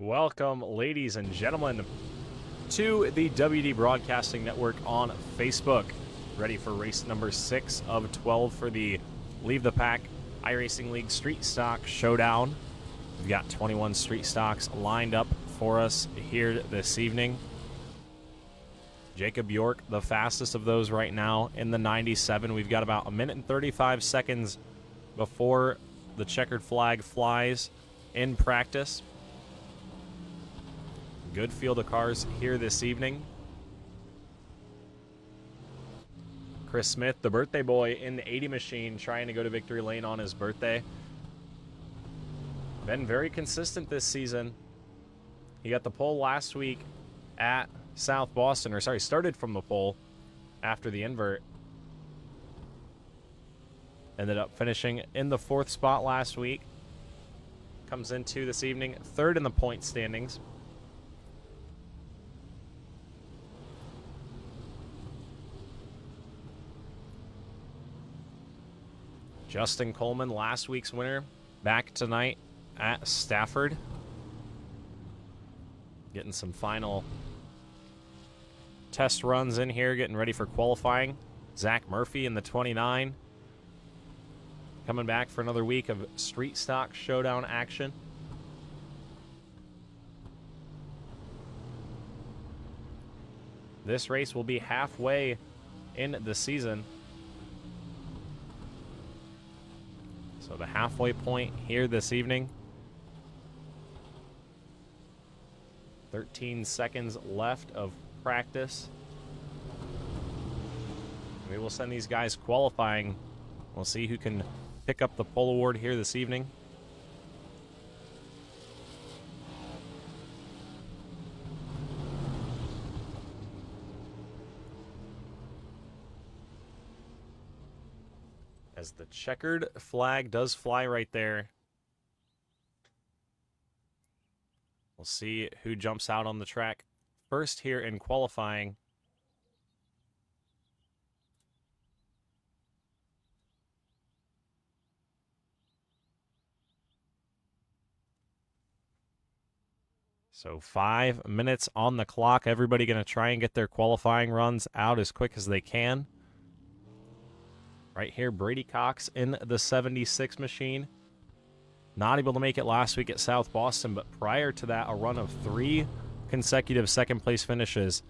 Welcome, ladies and gentlemen, to the WD Broadcasting Network on Facebook. Ready for race number 6 of 12 for the Leave the Pack iRacing League Street Stock Showdown. We've got 21 Street Stocks lined up for us here this evening. Jacob York, the fastest of those right now in the 97. We've got about 1 minute and 35 seconds before the checkered flag flies in practice. Good field of cars here this evening. Chris Smith, the birthday boy in the 80 machine, trying to go to victory lane on his birthday. Been very consistent this season. He got the pole last week at South Boston, or sorry, started from the pole after the invert. Ended up finishing in the 4th spot last week. Comes into this evening 3rd in the point standings. Justin Coleman, last week's winner, back tonight at Stafford. Getting some final test runs in here, getting ready for qualifying. Zach Murphy in the 29. Coming back for another week of Street Stock Showdown action. This race will be halfway in the season. So the halfway point here this evening. 13 seconds left of practice. We will send these guys qualifying. We'll see who can pick up the pole award here this evening. As the checkered flag does fly right there. We'll see who jumps out on the track first here in qualifying. So 5 minutes on the clock. Everybody going to try and get their qualifying runs out as quick as they can. Right here, Brady Cox in the 76 machine. Not able to make it last week at South Boston, but prior to that, a run of 3 consecutive second-place finishes.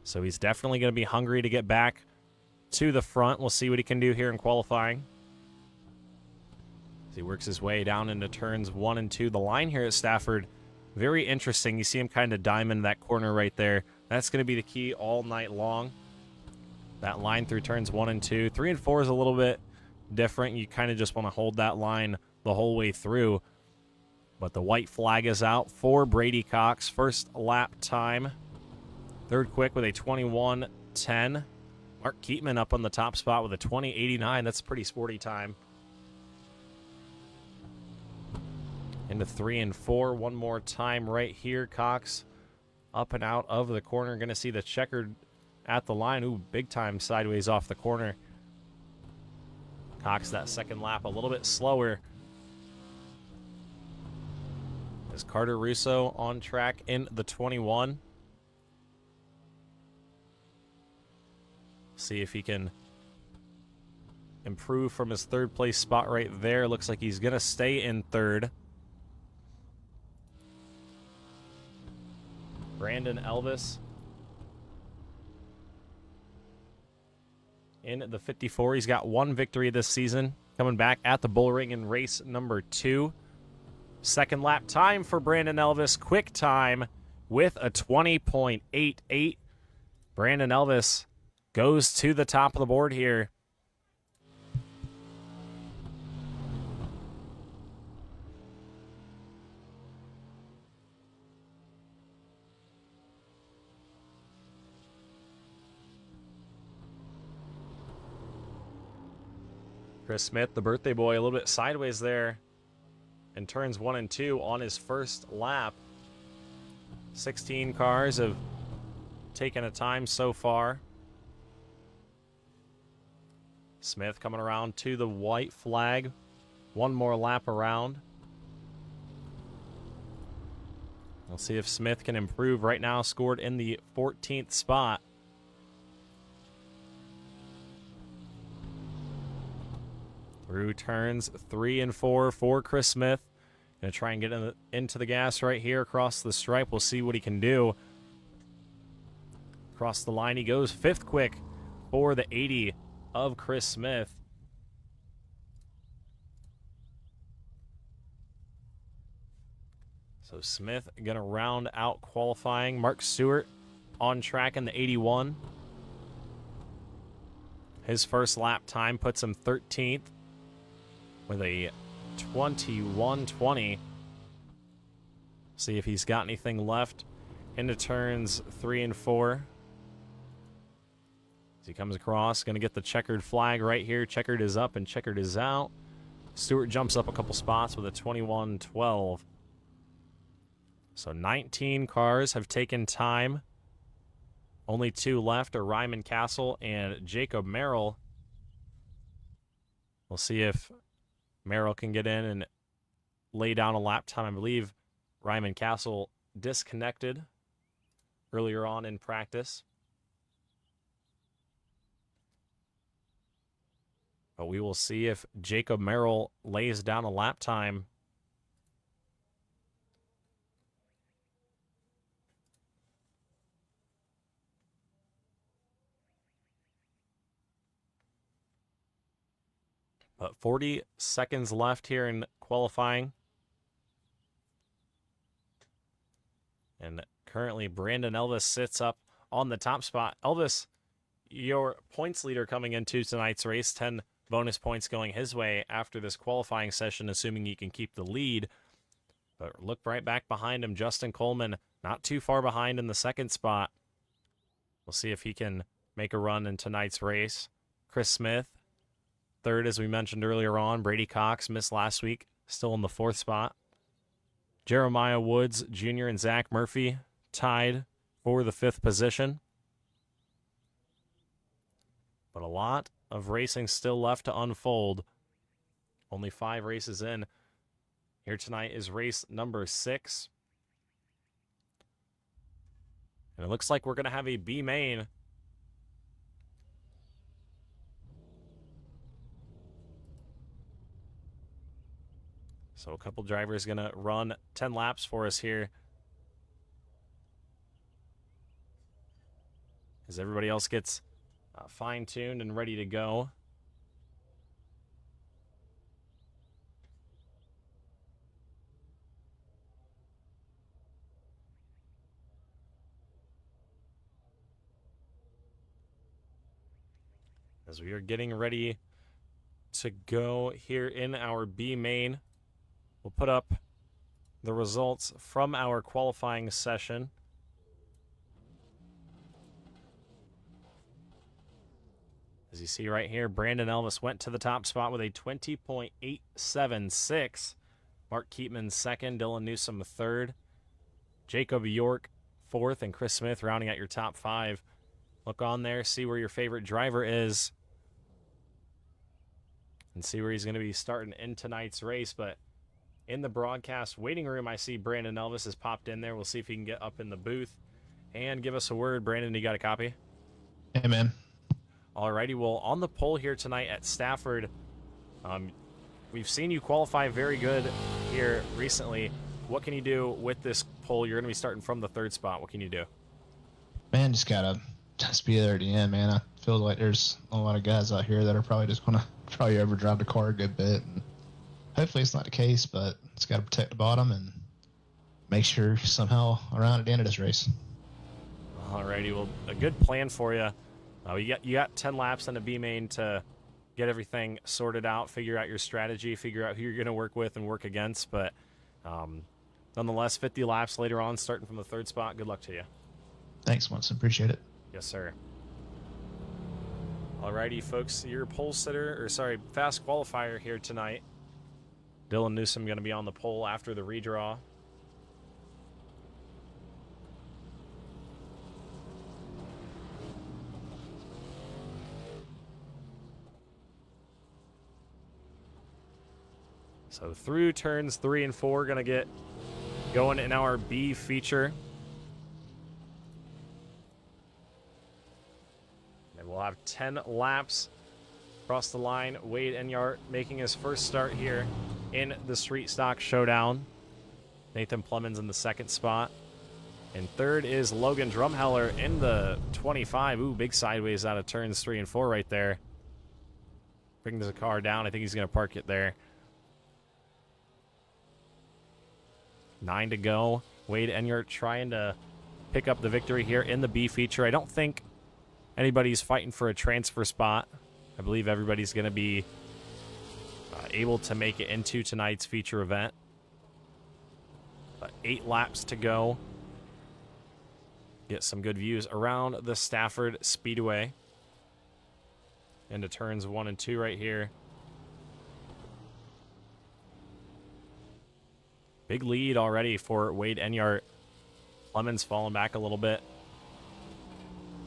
So he's definitely going to be hungry to get back to the front. We'll see what he can do here in qualifying. As he works his way down into turns 1 and 2. The line here at Stafford, very interesting. You see him kind of diamond that corner right there. That's going to be the key all night long. That line through turns 1 and 2. 3 and 4 is a little bit different. You kind of just want to hold that line the whole way through. But the white flag is out for Brady Cox. First lap time. Third quick with a 21:10. Mark Keatman up on the top spot with a 20:89. That's a pretty sporty time. Into 3 and 4. One more time right here. Cox up and out of the corner. Going to see the checkered at the line. Ooh, big time sideways off the corner. Cox that second lap a little bit slower. Is Carter Russo on track in the 21. See if he can improve from his 3rd place spot right there. Looks like he's going to stay in 3rd. Brandon Elvis in the 54. He's got 1 victory this season. Coming back at the Bull Ring in race number 2. Second lap time for Brandon Elvis. Quick time with a 20.88. Brandon Elvis goes to the top of the board here. Chris Smith, the birthday boy, a little bit sideways there in turns 1 and 2 on his first lap. 16 cars have taken a time so far. Smith coming around to the white flag. One more lap around. We'll see if Smith can improve. Right now, scored in the 14th spot. Through turns 3 and 4 for Chris Smith. Going to try and get into the gas right here across the stripe. We'll see what he can do. Across the line he goes. 5th quick for the 80 of Chris Smith. So Smith going to round out qualifying. Mark Stewart on track in the 81. His first lap time puts him 13th with a 21:20. See if he's got anything left into turns 3 and 4. As he comes across, going to get the checkered flag right here. Checkered is up and checkered is out. Stewart jumps up a couple spots with a 21:12. So 19 cars have taken time. Only 2 left are Ryman Castle and Jacob Merrill. We'll see if Merrill can get in and lay down a lap time. I believe Ryman Castle disconnected earlier on in practice. But we will see if Jacob Merrill lays down a lap time. But 40 seconds left here in qualifying. And currently Brandon Elvis sits up on the top spot. Elvis, your points leader coming into tonight's race, 10 bonus points going his way after this qualifying session, assuming he can keep the lead. But look right back behind him, Justin Coleman, not too far behind in the 2nd spot. We'll see if he can make a run in tonight's race. Chris Smith, 3rd, as we mentioned earlier on. Brady Cox missed last week, still in the 4th spot. Jeremiah Woods Jr. and Zach Murphy tied for the 5th position. But a lot of racing still left to unfold. Only 5 races in. Here tonight is race number 6. And it looks like we're going to have a B main. So a couple drivers going to run 10 laps for us here. As everybody else gets fine-tuned and ready to go. As we are getting ready to go here in our B main, we'll put up the results from our qualifying session. As you see right here, Brandon Elvis went to the top spot with a 20.876. Mark Keatman 2nd, Dylan Newsom 3rd, Jacob York 4th, and Chris Smith rounding out your top 5. Look on there, see where your favorite driver is, and see where he's going to be starting in tonight's race. But in the broadcast waiting room, I see Brandon Elvis has popped in there. We'll see if he can get up in the booth and give us a word. Brandon, you got a copy? Hey, man. Alrighty, well, on the pole here tonight at Stafford, we've seen you qualify very good here recently. What can you do with this pole? You're going to be starting from the 3rd spot. What can you do? Man, just be there at the end, man. I feel like there's a lot of guys out here that are probably just going to try to overdrive the car a good bit. And hopefully it's not the case, but it's got to protect the bottom and make sure somehow around at the end of this race. Alrighty, well, a good plan for you. You got 10 laps in the B main to get everything sorted out, figure out your strategy, figure out who you're going to work with and work against. But nonetheless, 50 laps later on, starting from the 3rd spot. Good luck to you. Thanks, Winston. Appreciate it. Yes, sir. Alrighty, folks, your fast qualifier here tonight. Dylan Newsom going to be on the pole after the redraw. So through turns 3 and 4, going to get Going in our B feature. And we'll have 10 laps across the line. Wade Enyart making his first start here in the Street Stock Showdown. Nathan Plemons in the second spot. And third is Logan Drumheller in the 25. Ooh, big sideways out of turns 3 and 4 right there. Brings the car down. I think he's going to park it there. 9 to go. Wade Enyart trying to pick up the victory here in the B feature. I don't think anybody's fighting for a transfer spot. I believe everybody's going to be able to make it into tonight's feature event. 8 laps to go. Get some good views around the Stafford Speedway. Into turns 1 and 2 right here. Big lead already for Wade Enyart. Plemons falling back a little bit.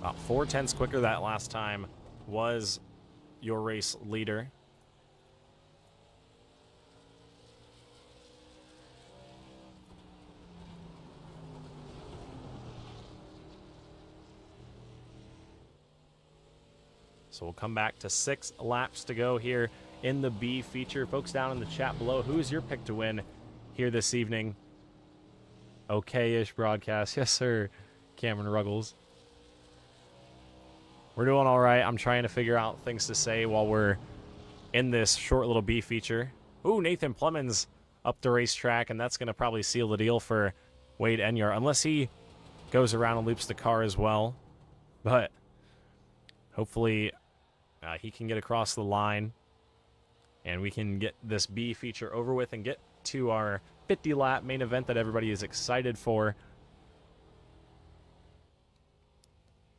About 4/10 quicker that last time was your race leader. So we'll come back to 6 laps to go here in the B feature. Folks down in the chat below, who is your pick to win here this evening? Okay-ish broadcast. Yes, sir, Cameron Ruggles. We're doing all right. I'm trying to figure out things to say while we're in this short little B feature. Ooh, Nathan Plemons up the racetrack, and that's going to probably seal the deal for Wade Enyart, unless he goes around and loops the car as well. But hopefully he can get across the line, and we can get this B feature over with and get to our 50-lap main event that everybody is excited for.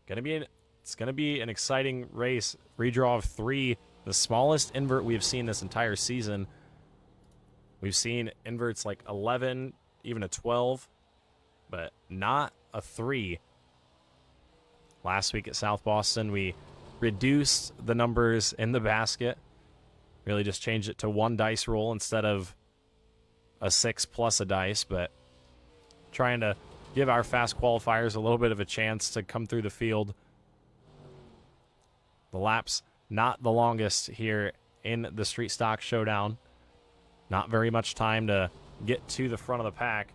It's gonna be an exciting race. Redraw of 3, the smallest invert we've seen this entire season. We've seen inverts like 11, even a 12, but not a 3. Last week at South Boston, we reduced the numbers in the basket. Really just changed it to 1 dice roll instead of a 6 plus a dice, but trying to give our fast qualifiers a little bit of a chance to come through the field. The laps not the longest here in the Street Stock Showdown. Not very much time to get to the front of the pack.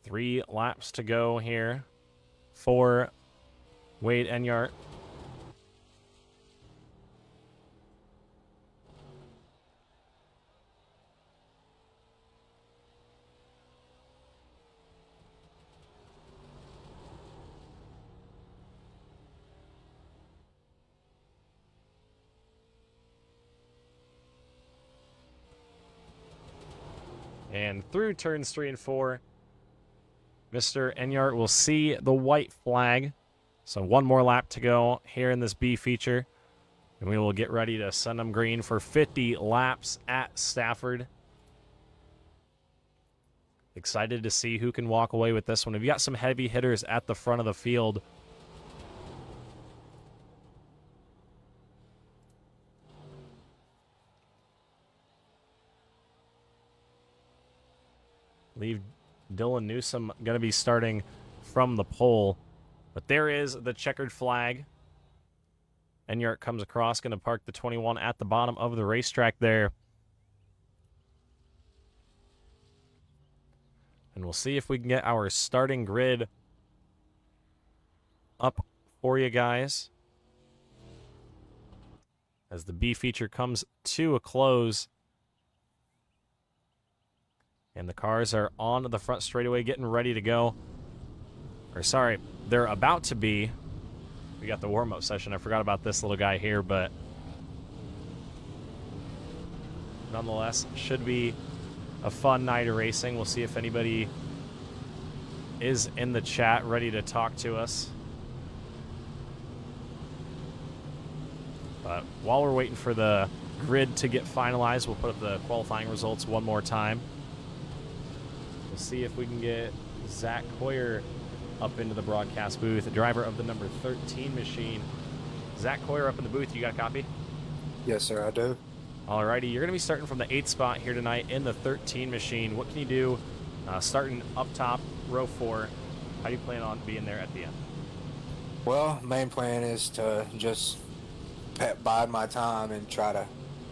3 laps to go here for Wade Enyart. And through turns 3 and 4, Mr. Enyart will see the white flag. So 1 more lap to go here in this B feature. And we will get ready to send them green for 50 laps at Stafford. Excited to see who can walk away with this one. We've got some heavy hitters at the front of the field. Leave Dylan Newsom going to be starting from the pole. But there is the checkered flag. Enyart comes across, going to park the 21 at the bottom of the racetrack there. And we'll see if we can get our starting grid up for you guys as the B feature comes to a close. And the cars are on the front straightaway getting ready to go. Or sorry, they're about to be. We got the warm-up session. I forgot about this little guy here, but nonetheless, should be a fun night of racing. We'll see if anybody is in the chat ready to talk to us. But while we're waiting for the grid to get finalized, we'll put up the qualifying results one more time. We'll see if we can get Zach Hoyer up into the broadcast booth, the driver of the number 13 machine. Zach Hoyer up in the booth. You got a copy? Yes, sir, I do. Alrighty, you're going to be starting from the 8th spot here tonight in the 13 machine. What can you do starting up top, row 4? How do you plan on being there at the end? Well, main plan is to just bide my time and try to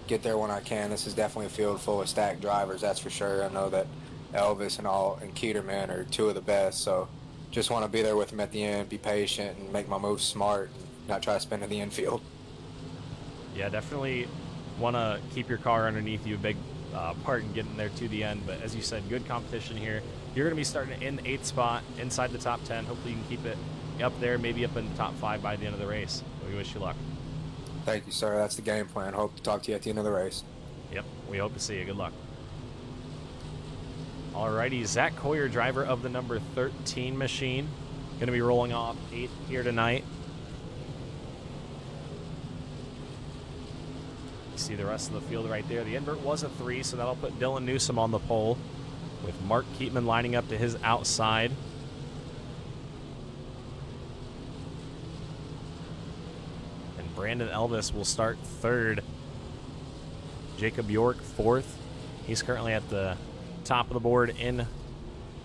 get there when I can. This is definitely a field full of stacked drivers, that's for sure. I know that Elvis and Keterman are two of the best, so just want to be there with them at the end, be patient, and make my moves smart, and not try to spin in the infield. Yeah, definitely want to keep your car underneath you, a big part in getting there to the end. But as you said, good competition here. You're going to be starting in the 8th spot, inside the top 10. Hopefully you can keep it up there, maybe up in the top 5 by the end of the race. We wish you luck. Thank you, sir. That's the game plan. Hope to talk to you at the end of the race. Yep, we hope to see you. Good luck. Alrighty, Zach Coyer, driver of the number 13 machine, going to be rolling off 8th here tonight. You see the rest of the field right there. The invert was a 3, so that'll put Dylan Newsom on the pole, with Mark Keatman lining up to his outside. And Brandon Elvis will start 3rd. Jacob York 4th. He's currently at the top of the board in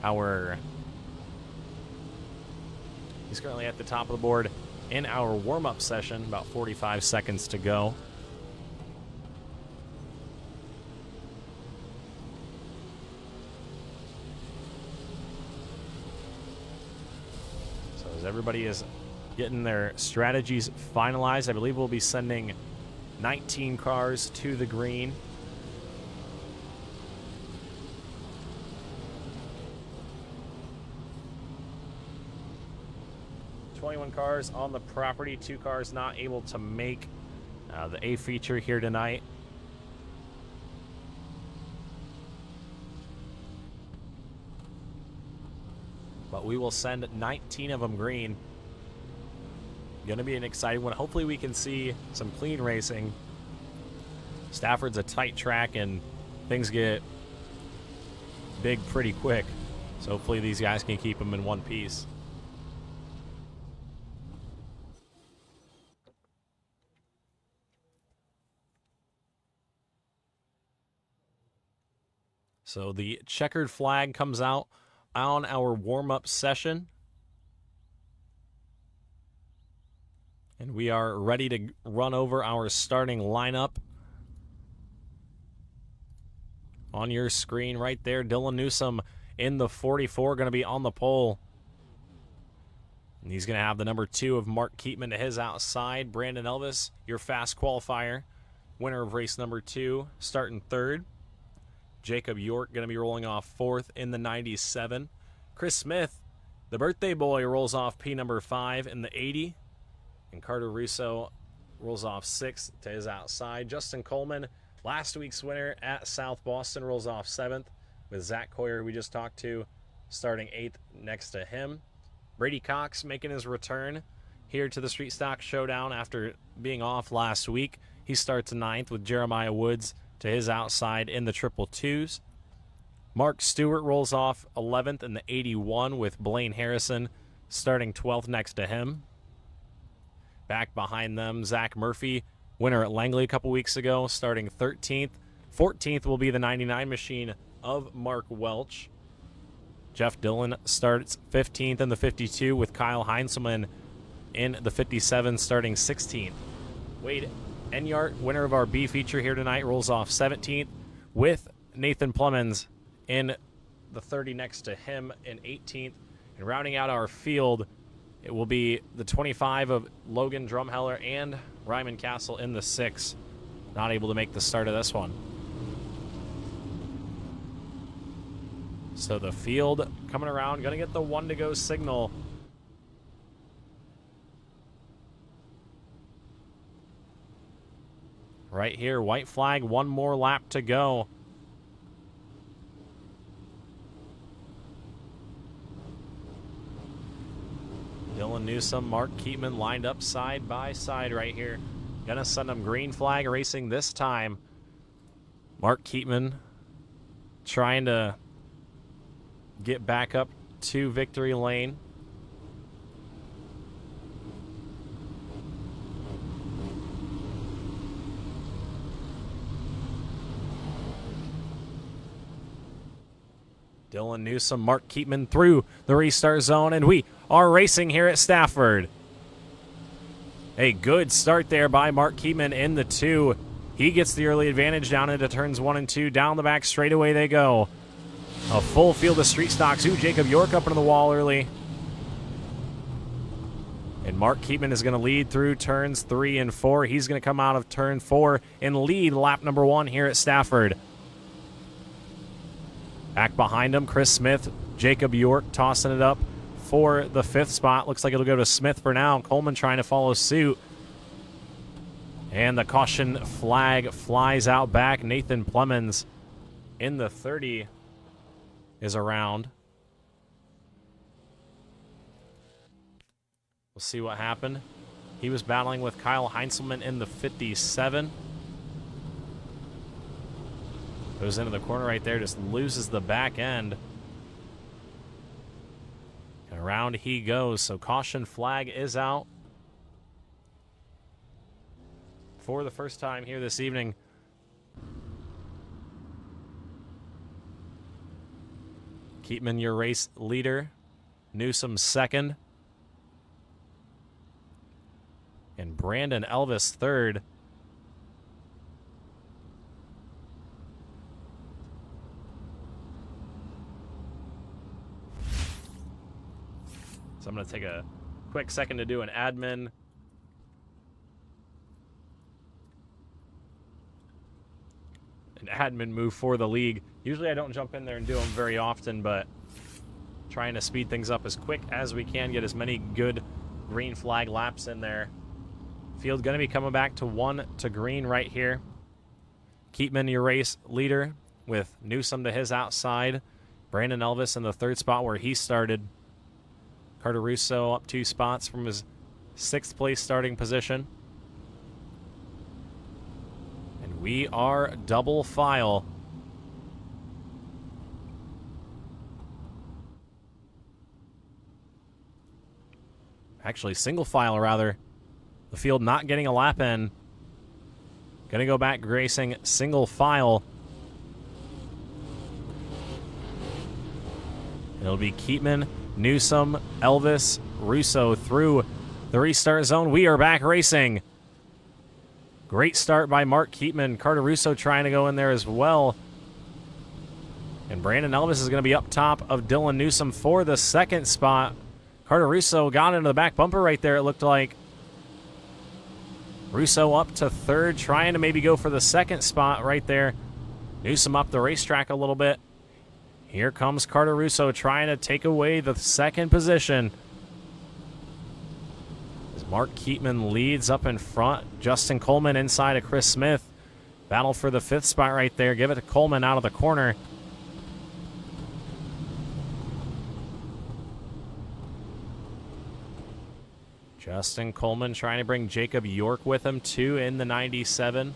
our warm-up session. About 45 seconds to go. So as everybody is getting their strategies finalized, I believe we'll be sending 19 cars to the green. Cars on the property, 2 cars not able to make the A feature here tonight. But we will send 19 of them green. Gonna be an exciting one. Hopefully we can see some clean racing. Stafford's a tight track and things get big pretty quick. So hopefully these guys can keep them in one piece. So the checkered flag comes out on our warm-up session. And we are ready to run over our starting lineup. On your screen right there, Dylan Newsom in the 44, going to be on the pole. And he's going to have the number 2 of Mark Keatman to his outside. Brandon Elvis, your fast qualifier, winner of race number 2, starting 3rd. Jacob York going to be rolling off 4th in the 97. Chris Smith, the birthday boy, rolls off P number 5 in the 80. And Carter Russo rolls off 6th to his outside. Justin Coleman, last week's winner at South Boston, rolls off 7th, with Zach Coyer, we just talked to, starting 8th next to him. Brady Cox making his return here to the Street Stock Showdown after being off last week. He starts 9th with Jeremiah Woods to his outside in the 222s. Mark Stewart rolls off 11th in the 81 with Blaine Harrison starting 12th next to him. Back behind them, Zach Murphy, winner at Langley a couple weeks ago, starting 13th. 14th will be the 99 machine of Mark Welch. Jeff Dillon starts 15th in the 52 with Kyle Heinzelman in the 57 starting 16th. Wade Enyart, winner of our B feature here tonight, rolls off 17th with Nathan Plumens in the 30 next to him in 18th. And rounding out our field, it will be the 25 of Logan Drumheller and Ryman Castle in the 6. Not able to make the start of this one. So the field coming around, going to get the 1 to go signal. Right here, white flag, 1 more lap to go. Dylan Newsom, Mark Keatman lined up side by side right here. Gonna send them green flag racing this time. Mark Keatman trying to get back up to victory lane. Dylan Newsom, Mark Keatman through the restart zone, and we are racing here at Stafford. A good start there by Mark Keatman in the 2. He gets the early advantage down into turns 1 and 2. Down the back straightaway they go. A full field of Street Stocks. Ooh, Jacob York up into the wall early. And Mark Keatman is going to lead through turns 3 and 4. He's going to come out of turn 4 and lead lap number 1 here at Stafford. Back behind him, Chris Smith, Jacob York tossing it up for the 5th spot. Looks like it'll go to Smith for now. Coleman trying to follow suit. And the caution flag flies out back. Nathan Plemons in the 30 is around. We'll see what happened. He was battling with Kyle Heinzelman in the 57. Goes into the corner right there, just loses the back end. And around he goes, so caution flag is out. For the first time here this evening. Keatman, your race leader. Newsom second. And Brandon Elvis third. So I'm going to take a quick second to do an admin. An admin move for the league. Usually I don't jump in there and do them very often, but trying to speed things up as quick as we can, get as many good green flag laps in there. Field going to be coming back to 1 to green right here. Keatman, your race leader, with Newsom to his outside. Brandon Elvis in the 3rd spot where he started. Carter Russo up 2 spots from his 6th place starting position. And we are double file. Actually, single file, rather. The field not getting a lap in. Going to go back racing single file. It'll be Keatman, Newsom, Elvis, Russo through the restart zone. We are back racing. Great start by Mark Keatman. Carter Russo trying to go in there as well. And Brandon Elvis is going to be up top of Dylan Newsom for the 2nd spot. Carter Russo got into the back bumper right there, it looked like. Russo up to 3rd, trying to maybe go for the 2nd spot right there. Newsom up the racetrack a little bit. Here comes Carter Russo trying to take away the 2nd position. As Mark Keatman leads up in front. Justin Coleman inside of Chris Smith. Battle for the 5th spot right there. Give it to Coleman out of the corner. Justin Coleman trying to bring Jacob York with him, 2 in the 97.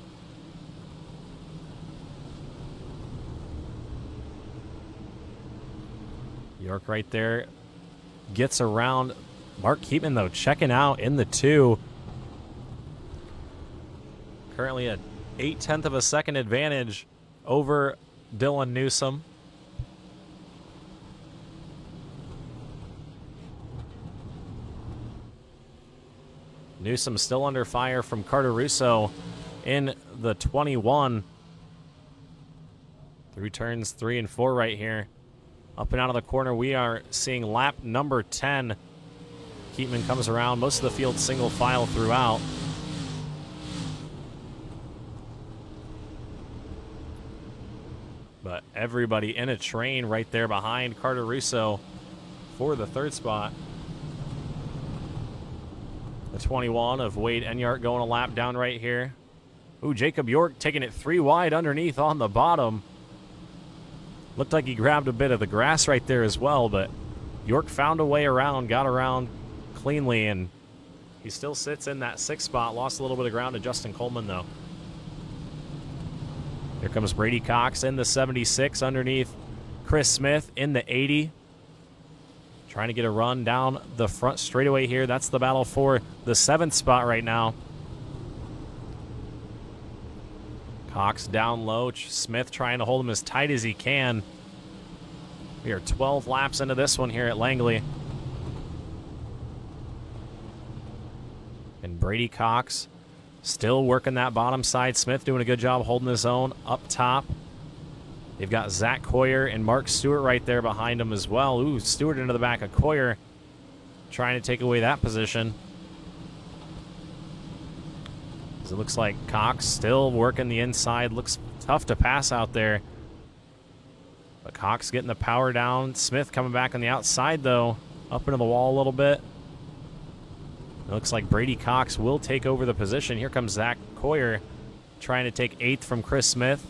York right there gets around. Mark Keatman, though, checking out in the 2. Currently a 0.8 of a second advantage over Dylan Newsom. Newsom still under fire from Carter Russo in the 21. Through turns 3 and 4 right here. Up and out of the corner, we are seeing lap number 10. Keatman comes around. Most of the field single file throughout. But everybody in a train right there behind Carter Russo for the 3rd spot. The 21 of Wade Enyart going a lap down right here. Ooh, Jacob York taking it 3 wide underneath on the bottom. Looked like he grabbed a bit of the grass right there as well, but York found a way around, got around cleanly, and he still sits in that 6th spot. Lost a little bit of ground to Justin Coleman, though. Here comes Brady Cox in the 76 underneath Chris Smith in the 80. Trying to get a run down the front straightaway here. That's the battle for the 7th spot right now. Cox down low. Smith trying to hold him as tight as he can. We are 12 laps into this one here at Langley. And Brady Cox still working that bottom side. Smith doing a good job holding his own up top. They've got Zach Coyer and Mark Stewart right there behind him as well. Ooh, Stewart into the back of Coyer, trying to take away that position. It looks like Cox still working the inside. Looks tough to pass out there. But Cox getting the power down. Smith coming back on the outside, though. Up into the wall a little bit. It looks like Brady Cox will take over the position. Here comes Zach Coyer trying to take 8th from Chris Smith.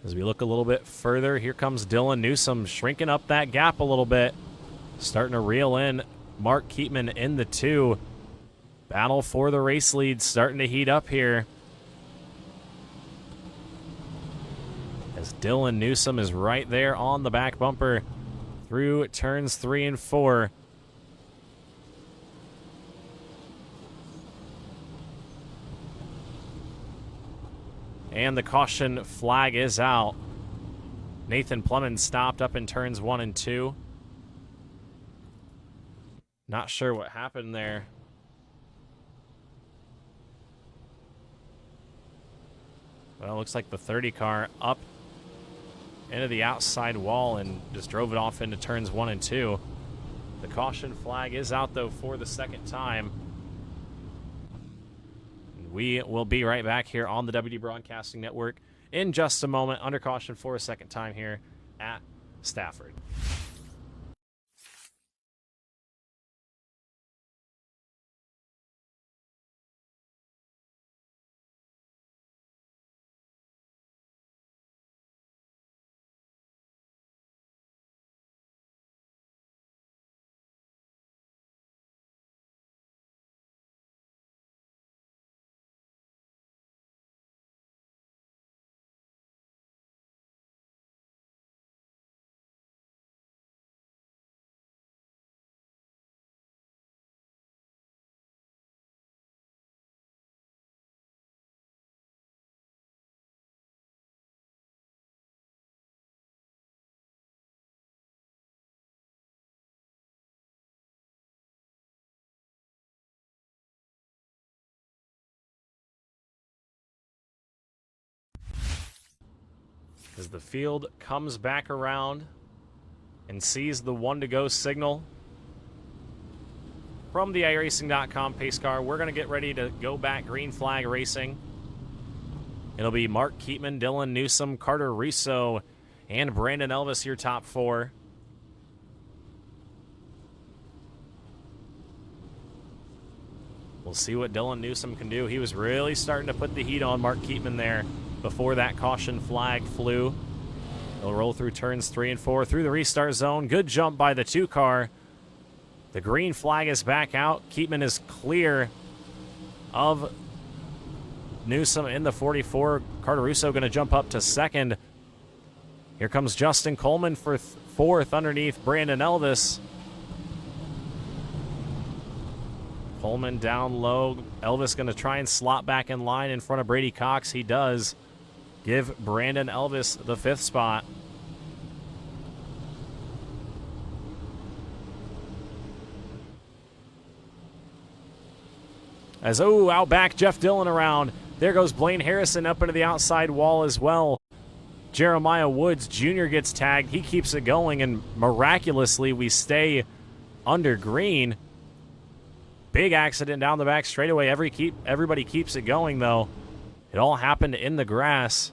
As we look a little bit further, here comes Dylan Newsom shrinking up that gap a little bit. Starting to reel in Mark Keatman in the 2. Battle for the race lead starting to heat up here. As Dylan Newsom is right there on the back bumper through turns 3 and 4. And the caution flag is out. Nathan Plumman stopped up in turns 1 and 2. Not sure what happened there. Well, it looks like the 30 car up into the outside wall and just drove it off into turns 1 and 2. The caution flag is out, though, for the second time. We will be right back here on the WD Broadcasting Network in just a moment, under caution for a second time here at Stafford. As the field comes back around and sees the 1 to go signal from the iRacing.com pace car, we're going to get ready to go back green flag racing. It'll be Mark Keatman, Dylan Newsom, Carter Russo, and Brandon Elvis, your top 4. We'll see what Dylan Newsom can do. He was really starting to put the heat on Mark Keatman there before that caution flag flew. They'll roll through turns 3 and 4 through the restart zone. Good jump by the 2 car. The green flag is back out. Keatman is clear of Newsom in the 44. Carter Russo going to jump up to 2nd. Here comes Justin Coleman for 4th underneath Brandon Elvis. Coleman down low. Elvis going to try and slot back in line in front of Brady Cox. He does. Give Brandon Elvis the 5th spot. As, out back, Jeff Dillon around. There goes Blaine Harrison up into the outside wall as well. Jeremiah Woods Jr. gets tagged. He keeps it going, and miraculously we stay under green. Big accident down the back straightaway. Everybody keeps it going, though. It all happened in the grass,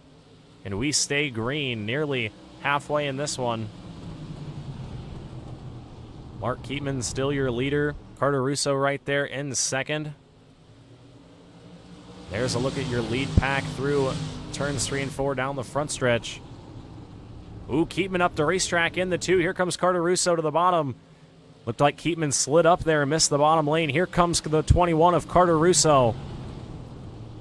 and we stay green nearly halfway in this one. Mark Keatman still your leader. Carter Russo right there in 2nd. There's a look at your lead pack through turns 3 and 4 down the front stretch. Keatman up the racetrack in the 2. Here comes Carter Russo to the bottom. Looked like Keatman slid up there and missed the bottom lane. Here comes the 21 of Carter Russo.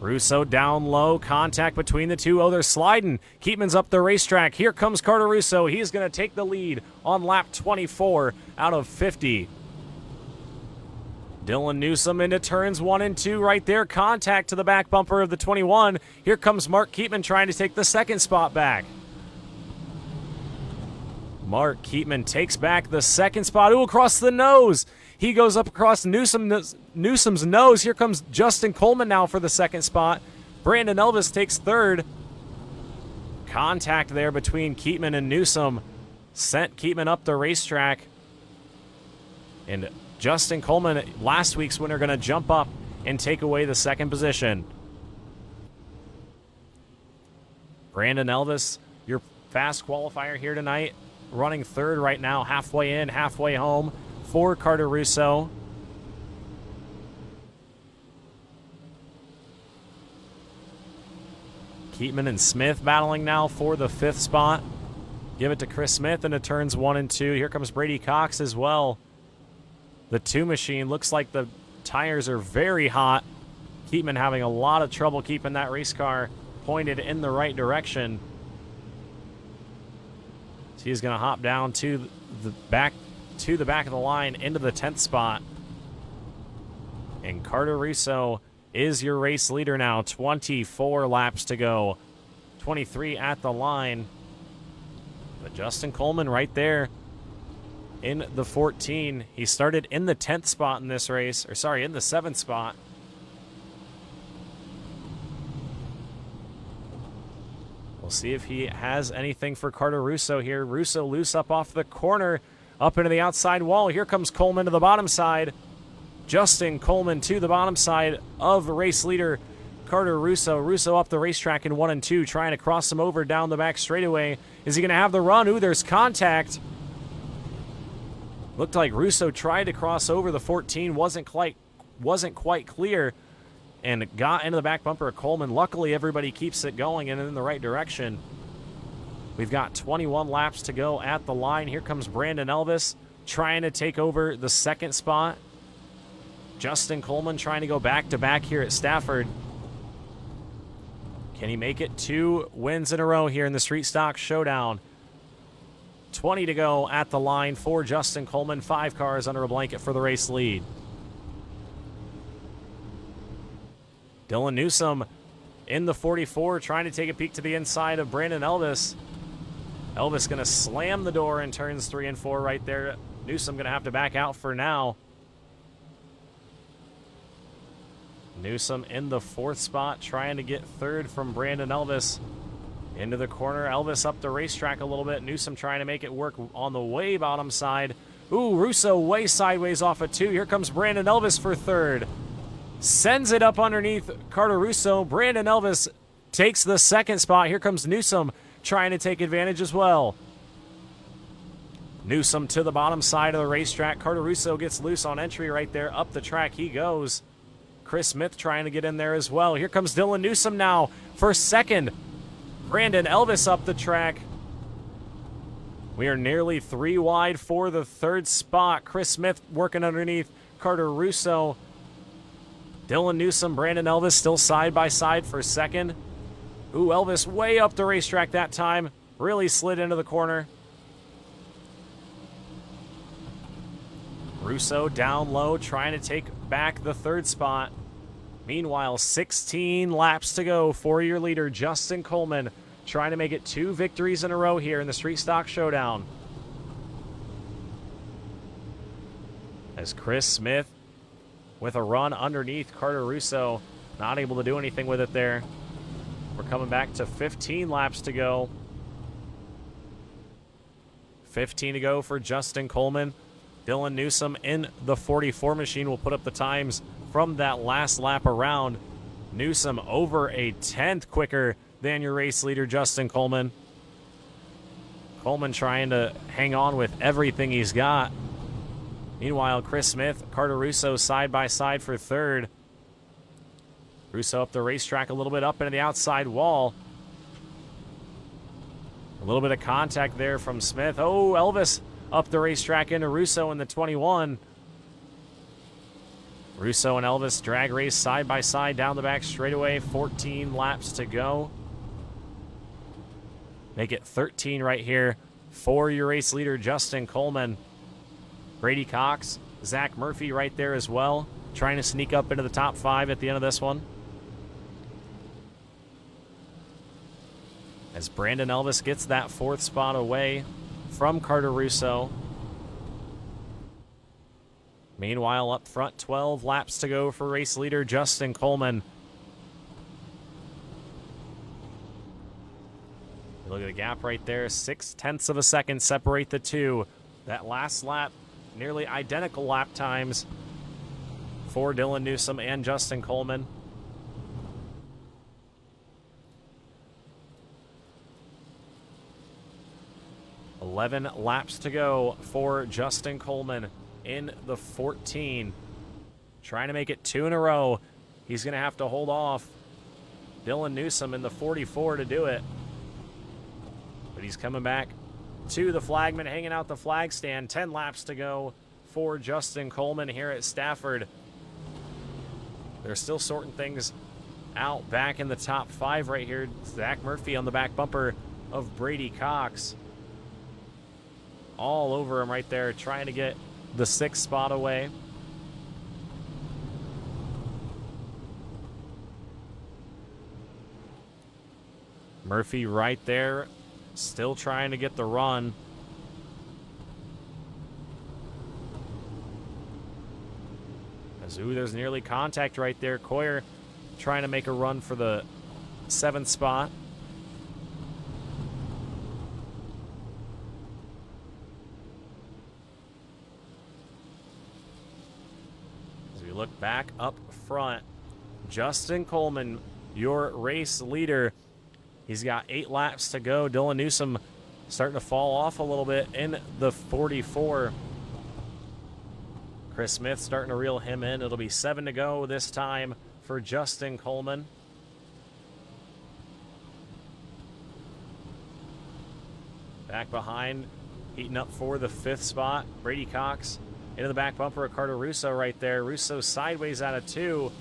Russo down low, contact between the 2. They're sliding. Keatman's up the racetrack. Here comes Carter Russo. He's going to take the lead on lap 24 out of 50. Dylan Newsom into turns 1 and 2 right there. Contact to the back bumper of the 21. Here comes Mark Keatman trying to take the second spot back. Mark Keatman takes back the second spot. Ooh, across the nose. He goes up across Newsom's nose. Here comes Justin Coleman now for the second spot. Brandon Elvis takes third. Contact there between Keatman and Newsom sent Keatman up the racetrack. And Justin Coleman, last week's winner, going to jump up and take away the second position. Brandon Elvis, your fast qualifier here tonight, running third right now, halfway in, halfway home for Carter Russo. Keatman and Smith battling now for the 5th spot. Give it to Chris Smith into turns 1 and 2. Here comes Brady Cox as well. The 2 machine looks like the tires are very hot. Keatman having a lot of trouble keeping that race car pointed in the right direction. So he's going to hop down to the back of the line into the 10th spot. And Carter Russo is your race leader now. 24 laps to go. 23 at the line. But Justin Coleman right there in the 14. He started in the 10th spot in this race, or sorry, in the 7th spot. We'll see if he has anything for Carter Russo here. Russo loose up off the corner, up into the outside wall. Here comes Coleman to the bottom side. Justin Coleman to the bottom side of race leader Carter Russo. Russo up the racetrack in 1 and 2, trying to cross him over down the back straightaway. Is he going to have the run? Ooh, there's contact. Looked like Russo tried to cross over the 14, wasn't quite clear, and got into the back bumper of Coleman. Luckily, everybody keeps it going and in the right direction. We've got 21 laps to go at the line. Here comes Brandon Elvis trying to take over the 2nd spot. Justin Coleman trying to go back-to-back here at Stafford. Can he make it 2 wins in a row here in the Street Stock Showdown? 20 to go at the line for Justin Coleman. 5 cars under a blanket for the race lead. Dylan Newsom in the 44 trying to take a peek to the inside of Brandon Elvis. Elvis going to slam the door in turns 3 and 4 right there. Newsom going to have to back out for now. Newsom in the 4th spot trying to get 3rd from Brandon Elvis. Into the corner, Elvis up the racetrack a little bit. Newsom trying to make it work on the way bottom side. Ooh, Russo way sideways off of 2. Here comes Brandon Elvis for 3rd. Sends it up underneath Carter Russo. Brandon Elvis takes the 2nd spot. Here comes Newsom trying to take advantage as well. Newsom to the bottom side of the racetrack. Carter Russo gets loose on entry right there. Up the track he goes. Chris Smith trying to get in there as well. Here comes Dylan Newsom now for 2nd. Brandon Elvis up the track. We are nearly 3 wide for the 3rd spot. Chris Smith working underneath Carter Russo. Dylan Newsom, Brandon Elvis still side by side for 2nd. Ooh, Elvis way up the racetrack that time. Really slid into the corner. Russo down low trying to take back the 3rd spot. Meanwhile, 16 laps to go for your leader, Justin Coleman, trying to make it 2 victories in a row here in the Street Stock Showdown. As Chris Smith with a run underneath Carter Russo, not able to do anything with it there. We're coming back to 15 laps to go. 15 to go for Justin Coleman. Dylan Newsom in the 44 machine will put up the times from that last lap around. Newsom over a 10th quicker than your race leader, Justin Coleman. Coleman trying to hang on with everything he's got. Meanwhile, Chris Smith, Carter Russo side by side for 3rd. Russo up the racetrack a little bit up into the outside wall. A little bit of contact there from Smith. Oh, Elvis up the racetrack into Russo in the 21. Russo and Elvis drag race side by side down the back straightaway. 14 laps to go. Make it 13 right here for your race leader, Justin Coleman. Brady Cox, Zach Murphy right there as well. trying to sneak up into the top 5 at the end of this one. As Brandon Elvis gets that 4th spot away from Carter Russo. Meanwhile, up front, 12 laps to go for race leader Justin Coleman. Look at the gap right there. 0.6 of a second separate the two. That last lap, nearly identical lap times for Dylan Newsom and Justin Coleman. $11 laps to go for Justin Coleman in the 14. Trying to make it 2 in a row. He's going to have to hold off Dylan Newsom in the 44 to do it. But he's coming back to the flagman, hanging out the flag stand. 10 laps to go for Justin Coleman here at Stafford. They're still sorting things out back in the top 5 right here. Zach Murphy on the back bumper of Brady Cox. All over him right there, trying to get the 6th spot away. Murphy right there, still trying to get the run. Ooh, there's nearly contact right there. Coyer trying to make a run for the 7th spot. As we look back up front, Justin Coleman, your race leader. He's got 8 laps to go. Dylan Newsom starting to fall off a little bit in the 44. Chris Smith starting to reel him in. It'll be 7 to go this time for Justin Coleman. Back behind, heating up for the 5th spot. Brady Cox into the back bumper of Carter Russo right there. Russo sideways out of 2.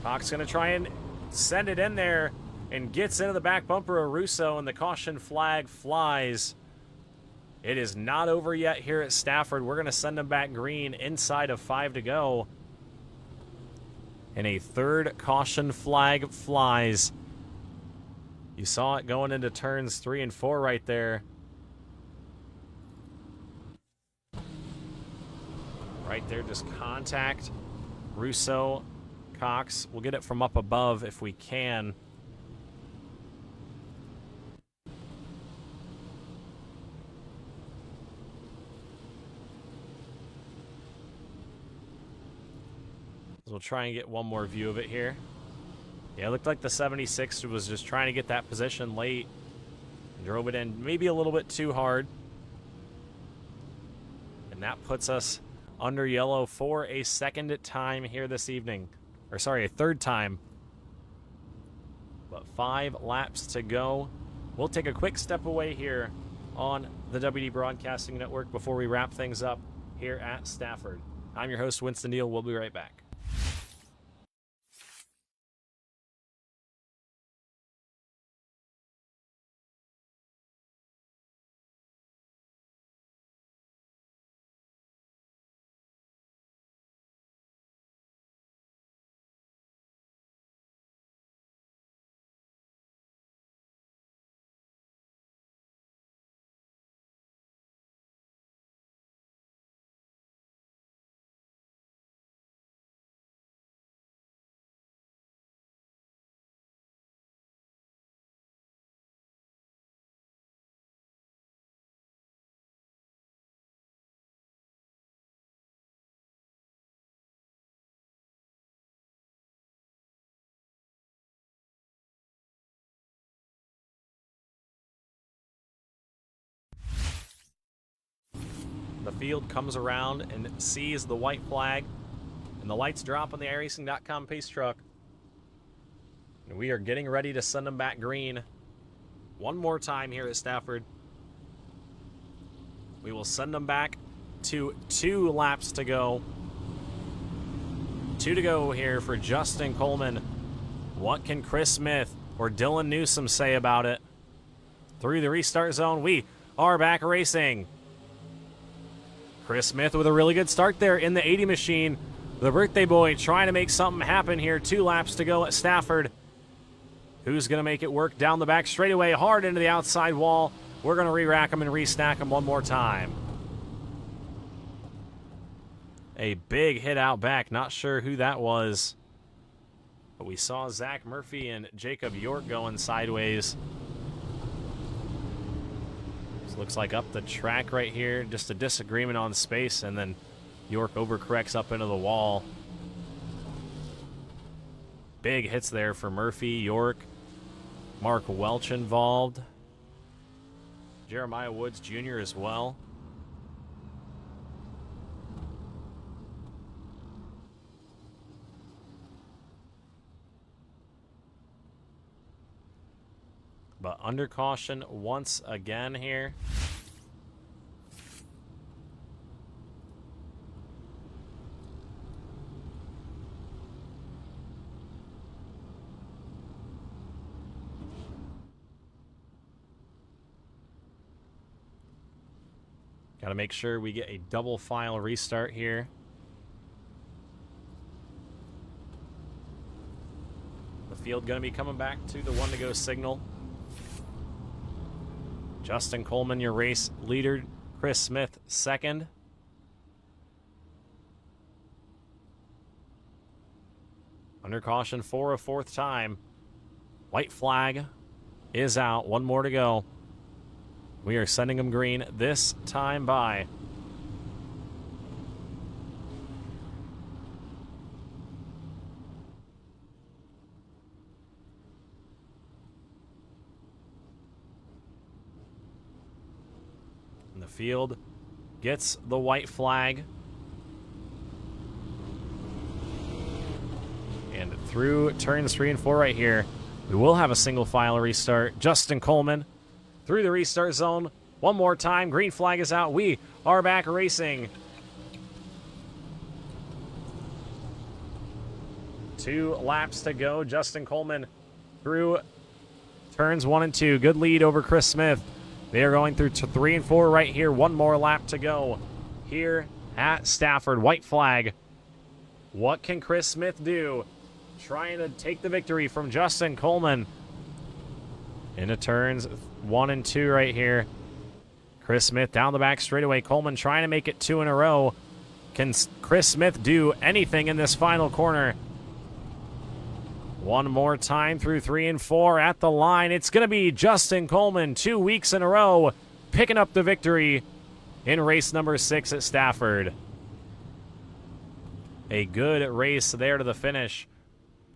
Cox going to try and send it in there and gets into the back bumper of Russo, and the caution flag flies. It is not over yet here at Stafford. We're going to send them back green inside of 5 to go. And a 3rd caution flag flies. You saw it going into turns 3 and 4 right there. Right there, just contact Russo, Cox. We'll get it from up above if we can. We'll try and get one more view of it here. Yeah, it looked like the 76 was just trying to get that position late. Drove it in maybe a little bit too hard. And that puts us under yellow for a 2nd time here this evening. Or sorry, a 3rd time. But 5 laps to go. We'll take a quick step away here on the WD Broadcasting Network before we wrap things up here at Stafford. I'm your host, Winston Neal. We'll be right back. The field comes around and sees the white flag, and the lights drop on the iRacing.com pace truck. And we are getting ready to send them back green one more time here at Stafford. We will send them back to 2 laps to go. 2 to go here for Justin Coleman. What can Chris Smith or Dylan Newsom say about it? Through the restart zone, we are back racing. Chris Smith with a really good start there in the 80 machine. The birthday boy trying to make something happen here. 2 laps to go at Stafford. Who's going to make it work down the back straightaway, hard into the outside wall. We're going to re-rack him and re-stack him one more time. A big hit out back. Not sure who that was. But we saw Zach Murphy and Jacob York going sideways. This looks like up the track right here. Just a disagreement on space, and then York overcorrects up into the wall. Big hits there for Murphy, York, Mark Welch involved. Jeremiah Woods Jr. as well. But under caution once again here. Got to make sure we get a double file restart here. The field going to be coming back to the 1 to go signal. Justin Coleman, your race leader. Chris Smith, second. Under caution for a 4th time. White flag is out. 1 more to go. We are sending him green this time by. And the field gets the white flag. And through turns 3 and 4 right here, we will have a single file restart. Justin Coleman through the restart zone. 1 more time. Green flag is out. We are back racing. 2 laps to go. Justin Coleman through turns 1 and 2. Good lead over Chris Smith. They are going through 3 and 4 right here. 1 more lap to go here at Stafford. White flag. What can Chris Smith do? Trying to take the victory from Justin Coleman. Into turns 1 and 2 right here. Chris Smith down the back straightaway. Coleman trying to make it 2 in a row. Can Chris Smith do anything in this final corner? 1 more time through 3 and 4 at the line. It's going to be Justin Coleman 2 weeks in a row picking up the victory in race number 6 at Stafford. A good race there to the finish.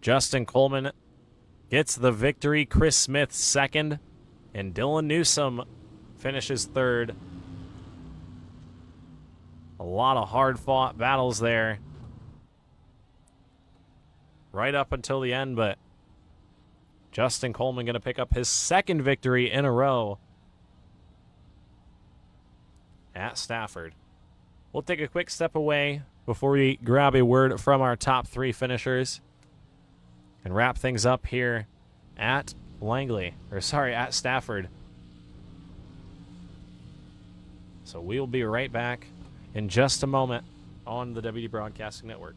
Justin Coleman gets the victory. Chris Smith second. And Dylan Newsom finishes third. A lot of hard-fought battles there. Right up until the end, but Justin Coleman going to pick up his 2nd victory in a row at Stafford. We'll take a quick step away before we grab a word from our top 3 finishers and wrap things up here at at Stafford. So we'll be right back in just a moment on the WD Broadcasting Network.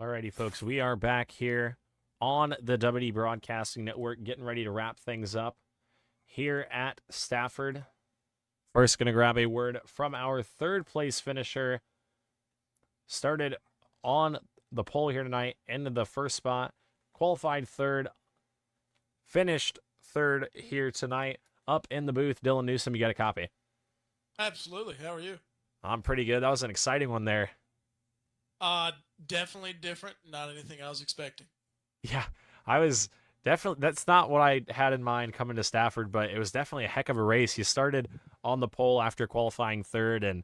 Alrighty, folks, we are back here on the WD Broadcasting Network, getting ready to wrap things up here at Stafford. First, going to grab a word from our third place finisher. Started on the pole here tonight, ended the first spot, qualified third, finished third here tonight. Up in the booth, Dylan Newsom, you got a copy? Absolutely. How are you? I'm pretty good. That was an exciting one there. Definitely different. Not anything I was expecting. Yeah, I was definitely, that's not what I had in mind coming to Stafford, but it was definitely a heck of a race. You started on the pole after qualifying third, and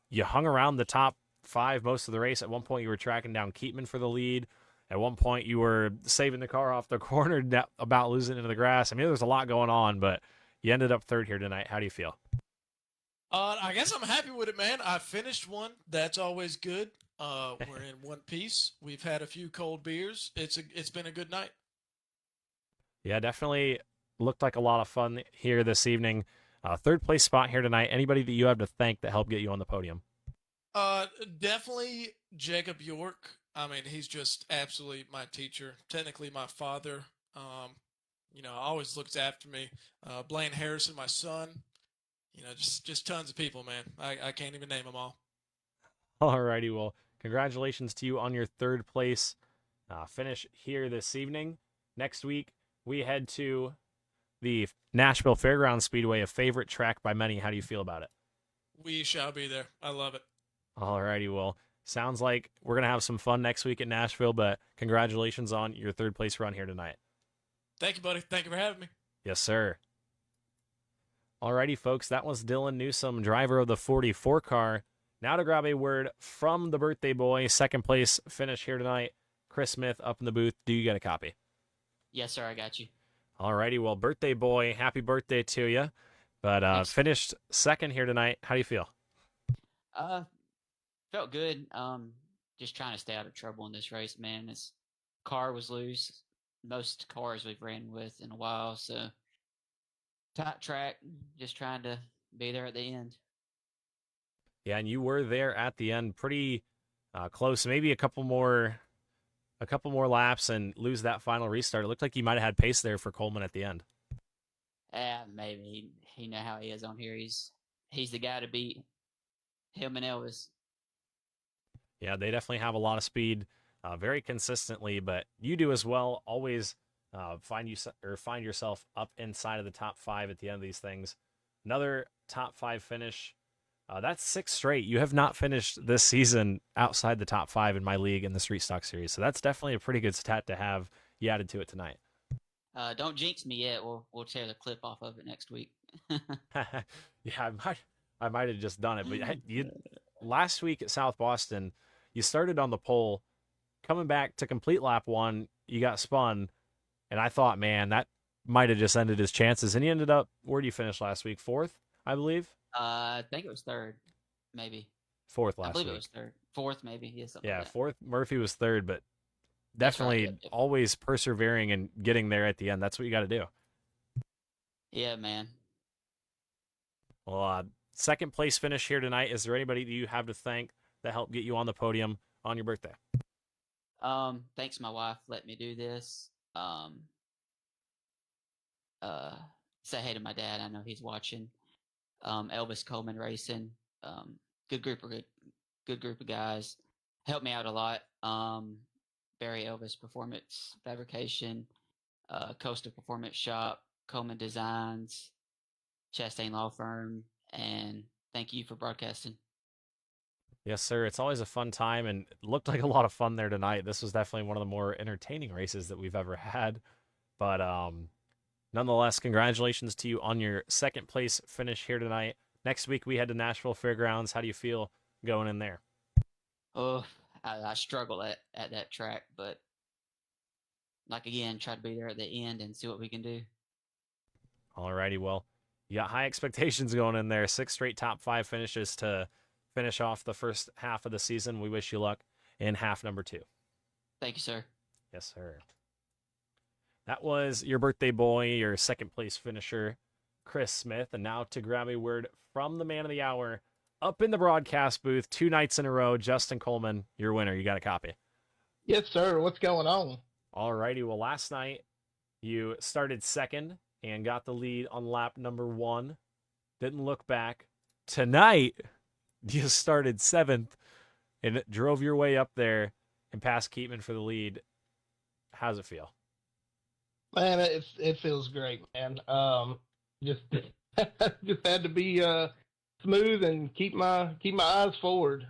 you hung around the top 5 most of the race. At one point, you were tracking down Keatman for the lead. At one point, you were saving the car off the corner, about losing into the grass. I mean, there's a lot going on, but you ended up third here tonight. How do you feel? I guess I'm happy with it, man. I finished one. That's always good. We're in one piece. We've had a few cold beers. It's been a good night. Yeah, definitely looked like a lot of fun here this evening. Third place spot here tonight. Anybody that you have to thank that helped get you on the podium? Definitely Jacob York. I mean, he's just absolutely my teacher. Technically my father. Always looks after me. Blaine Harrison, my son. Just tons of people, man. I can't even name them all. Alrighty, well, congratulations to you on your third place finish here this evening. Next week, we head to the Nashville Fairgrounds Speedway, a favorite track by many. How do you feel about it? We shall be there. I love it. Alrighty, well, sounds like we're going to have some fun next week at Nashville, but congratulations on your third place run here tonight. Thank you, buddy. Thank you for having me. Yes, sir. Alrighty, folks, that was Dylan Newsom, driver of the 44 car. Now to grab a word from the birthday boy, second place finish here tonight, Chris Smith up in the booth. Do you get a copy? Yes, sir, I got you. Alrighty, well, birthday boy, happy birthday to you. But finished second here tonight. How do you feel? Felt good. Just trying to stay out of trouble in this race, man. This car was loose. Most cars we've ran with in a while, so tight track. Just trying to be there at the end. Yeah, and you were there at the end, pretty close. Maybe a couple more laps and lose that final restart. It looked like you might have had pace there for Coleman at the end. Maybe he know how he is on here. He's the guy to beat him and Elvis. Yeah, they definitely have a lot of speed, very consistently. But you do as well. Always find yourself up inside of the top 5 at the end of these things. Another top 5 finish. That's 6 straight. You have not finished this season outside the top 5 in my league in the Street Stock Series. So that's definitely a pretty good stat to have you added to it tonight. Don't jinx me yet. We'll tear the clip off of it next week. Yeah, I might have just done it. But last week at South Boston, you started on the pole. Coming back to complete lap 1, you got spun. And I thought, man, that might have just ended his chances. And he ended up, where did you finish last week? 4th, I believe? I think it was 3rd, maybe. 4th last week. I believe it was 3rd. 4th, maybe. Yeah, something like that. 4th. Murphy was 3rd, but definitely right, yeah. Always persevering and getting there at the end. That's what you got to do. Yeah, man. Well, second place finish here tonight. Is there anybody that you have to thank that helped get you on the podium on your birthday? Thanks my wife let me do this. Say hey to my dad. I know he's watching. Elvis Coleman Racing. Good group of guys. Helped me out a lot. Barry Elvis Performance Fabrication, Coastal Performance Shop, Coleman Designs, Chastain Law Firm, and thank you for broadcasting. Yes, sir. It's always a fun time, and it looked like a lot of fun there tonight. This was definitely one of the more entertaining races that we've ever had. But nonetheless, congratulations to you on your second place finish here tonight. Next week, we head to Nashville Fairgrounds. How do you feel going in there? Oh, I struggle at that track, but again, try to be there at the end and see what we can do. Alrighty, well, you got high expectations going in there. 6 straight top 5 finishes to finish off the first half of the season. We wish you luck in half number 2. Thank you, sir. Yes, sir. That was your birthday boy, your second place finisher, Chris Smith. And now to grab a word from the man of the hour up in the broadcast booth 2 nights in a row, Justin Coleman, your winner. You got a copy? Yes, sir. What's going on? Alrighty, well, last night you started second and got the lead on lap number 1. Didn't look back. Tonight, you started 7th and drove your way up there and passed Keatman for the lead. How's it feel? Man, it feels great, man. Just just had to be smooth and keep my eyes forward.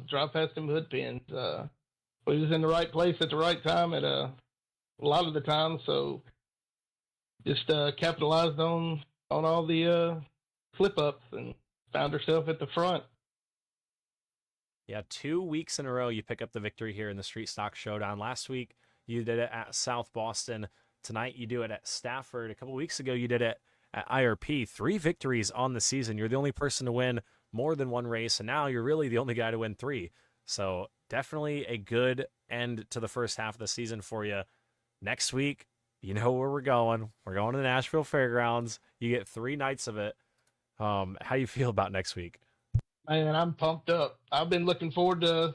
Drive past them hood pins. We was in the right place at the right time at a lot of the time, so just capitalized on all the flip ups and found herself at the front. Yeah, 2 weeks in a row you pick up the victory here in the Street Stock Showdown. Last week you did it at South Boston. Tonight you do it at Stafford. A couple weeks ago you did it at IRP. 3 victories on the season. You're the only person to win more than one race, and now you're really the only guy to win 3. So definitely a good end to the first half of the season for you. Next week, you know where we're going. We're going to the Nashville Fairgrounds. You get 3 nights of it. How you feel about next week? Man, I'm pumped up. I've been looking forward to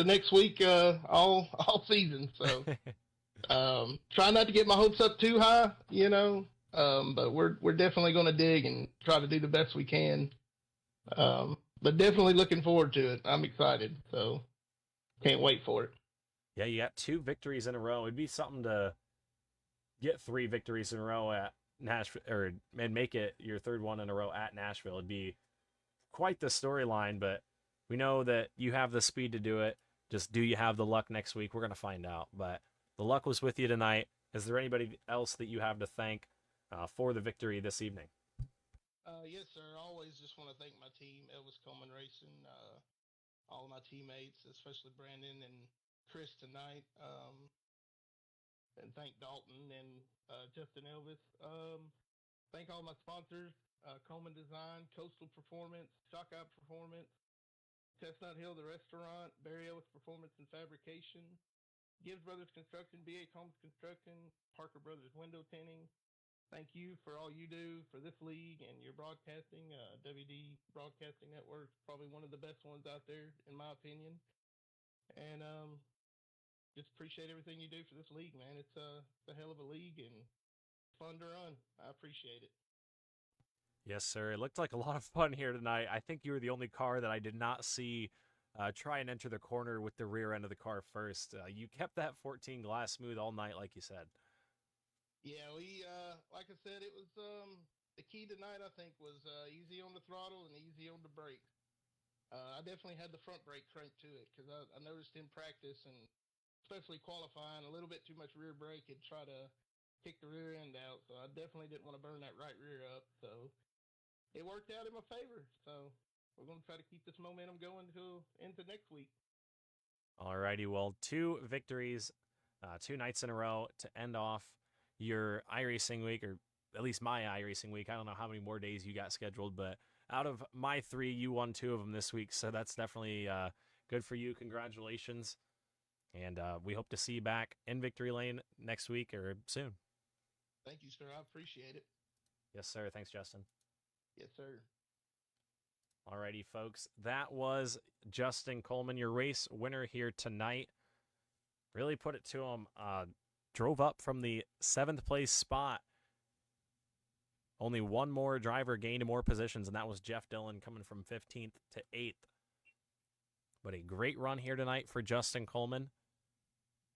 next week all season. So try not to get my hopes up too high, you know. But we're definitely going to dig and try to do the best we can. But definitely looking forward to it. I'm excited, so can't wait for it. Yeah, you got 2 victories in a row. It'd be something to get 3 victories in a row at Nashville, and make it your 3rd one in a row at Nashville. It'd be quite the storyline, but we know that you have the speed to do it. Just do you have the luck next week? We're going to find out. But the luck was with you tonight. Is there anybody else that you have to thank for the victory this evening? Yes, sir. I always just want to thank my team, Elvis Coleman Racing, all of my teammates, especially Brandon and Chris tonight, and thank Dalton and Justin Elvis. Thank all my sponsors, Coleman Design, Coastal Performance, Shockout Performance, Chestnut Hill, the restaurant, Barry Ellis Performance and Fabrication, Gibbs Brothers Construction, B.A. Combs Construction, Parker Brothers Window Tinting. Thank you for all you do for this league and your broadcasting. WD Broadcasting Network, probably one of the best ones out there, in my opinion. And just appreciate everything you do for this league, man. It's a hell of a league and fun to run. I appreciate it. Yes, sir. It looked like a lot of fun here tonight. I think you were the only car that I did not see try and enter the corner with the rear end of the car first. You kept that 14 glass smooth all night, like you said. Yeah, we like I said, it was the key tonight. I think was easy on the throttle and easy on the brake. I definitely had the front brake crank to it because I noticed in practice and especially qualifying a little bit too much rear brake and try to kick the rear end out. So I definitely didn't want to burn that right rear up. So it worked out in my favor. So we're going to try to keep this momentum going into next week. Alrighty, well, 2 victories, 2 nights in a row to end off your iRacing week, or at least my iRacing week. I don't know how many more days you got scheduled, but out of my 3, you won 2 of them this week, so that's definitely good for you. Congratulations, and we hope to see you back in Victory Lane next week or soon. Thank you, sir. I appreciate it. Yes, sir. Thanks, Justin. Yes, sir. Alrighty, folks. That was Justin Coleman, your race winner here tonight. Really put it to him. Drove up from the 7th place spot. Only one more driver gained more positions, and that was Jeff Dillon coming from 15th to 8th. But a great run here tonight for Justin Coleman.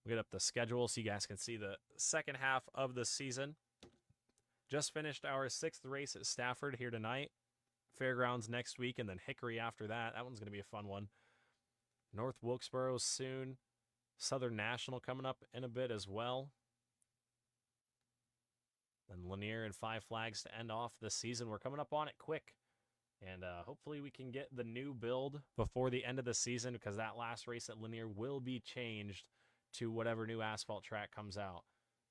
We'll get up the schedule so you guys can see the second half of the season. Just finished our 6th race at Stafford here tonight. Fairgrounds next week, and then Hickory after that. That one's going to be a fun one. North Wilkesboro soon. Southern National coming up in a bit as well. Then Lanier and 5 Flags to end off the season. We're coming up on it quick. And hopefully we can get the new build before the end of the season, because that last race at Lanier will be changed to whatever new asphalt track comes out.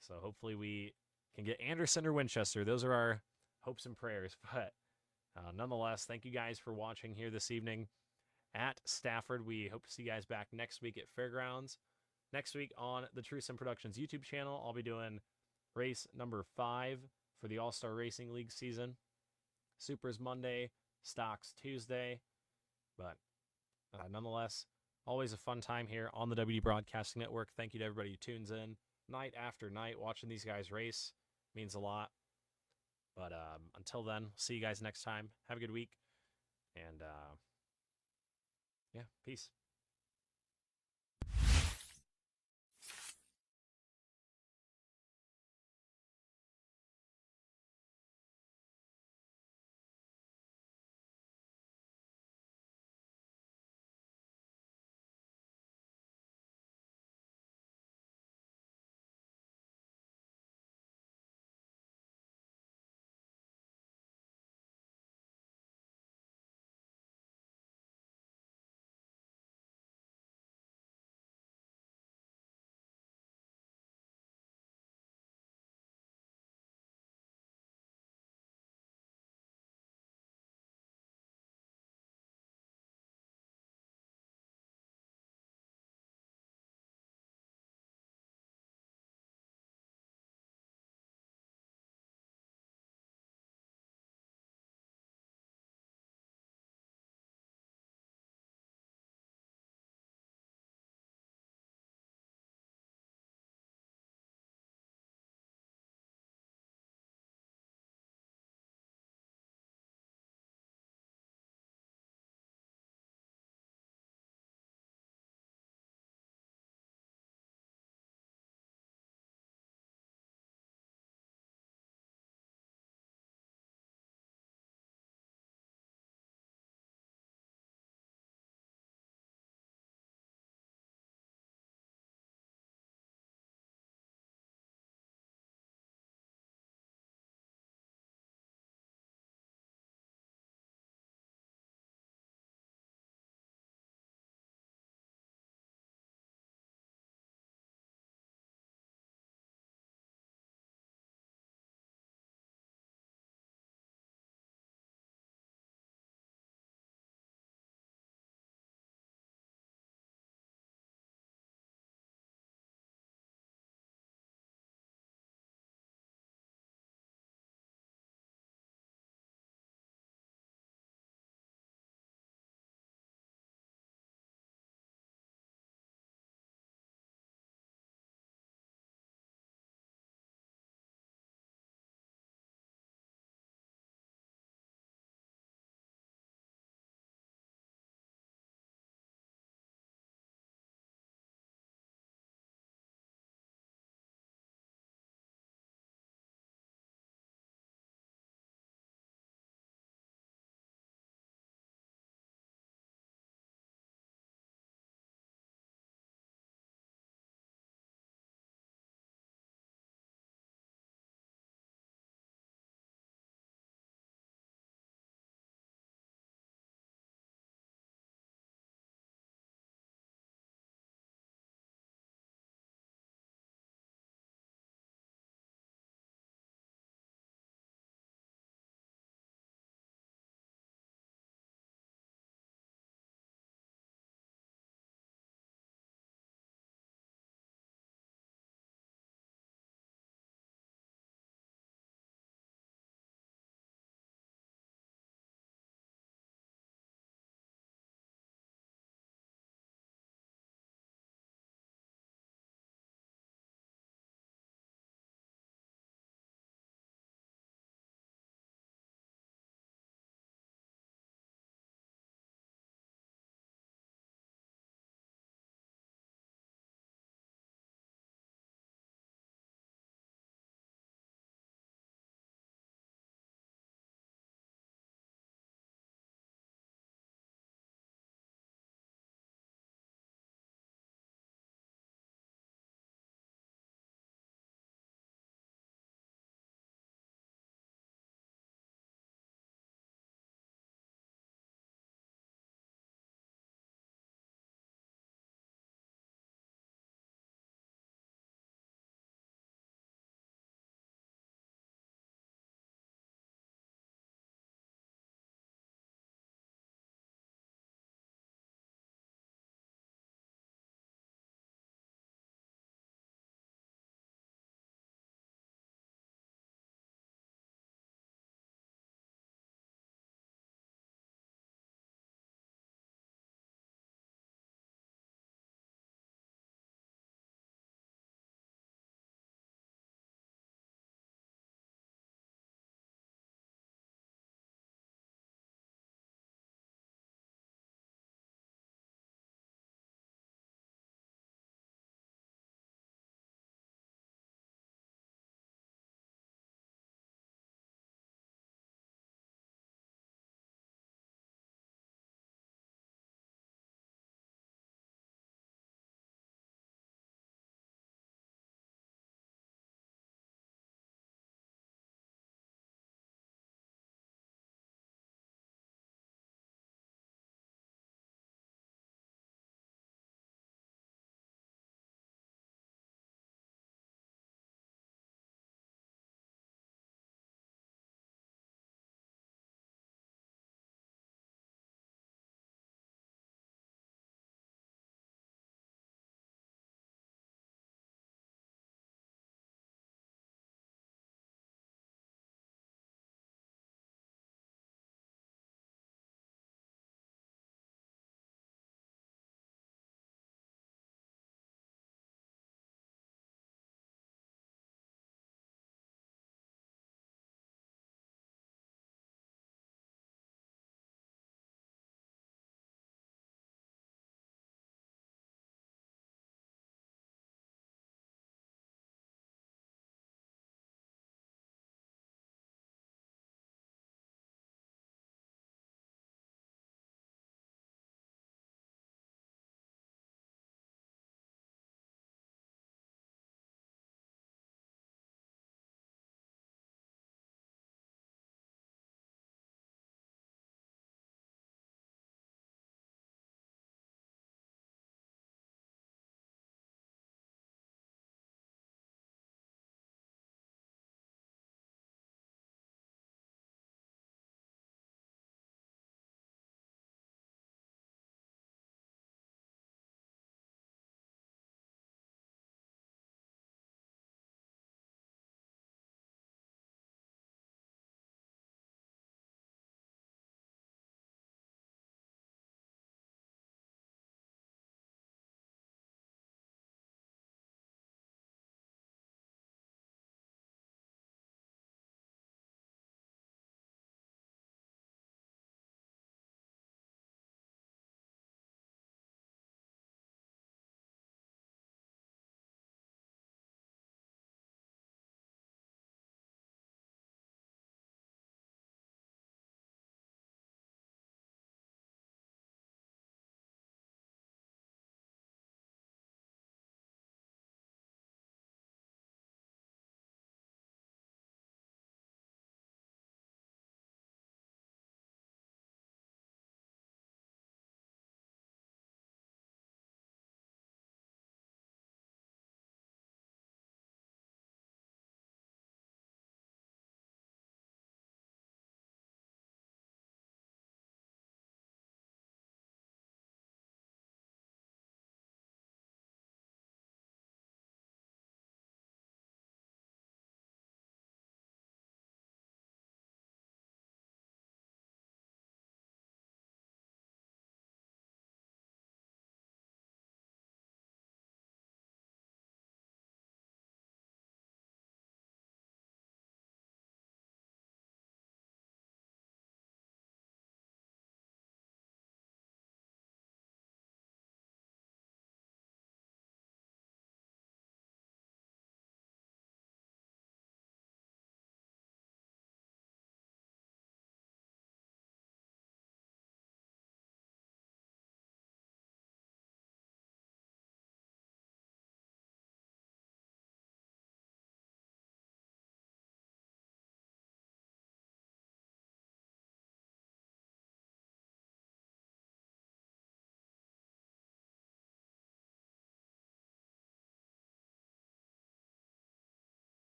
So hopefully we can get Anderson or Winchester. Those are our hopes and prayers. But nonetheless, thank you guys for watching here this evening at Stafford. We hope to see you guys back next week at Fairgrounds. Next week on the True Sim Productions YouTube channel, I'll be doing race number 5 for the All-Star Racing League season. Supers Monday, Stocks Tuesday. But nonetheless, Always a fun time here on the WD Broadcasting Network. Thank you to everybody who tunes in night after night. Watching these guys race means a lot. But until then, see you guys next time. Have a good week. And yeah, peace.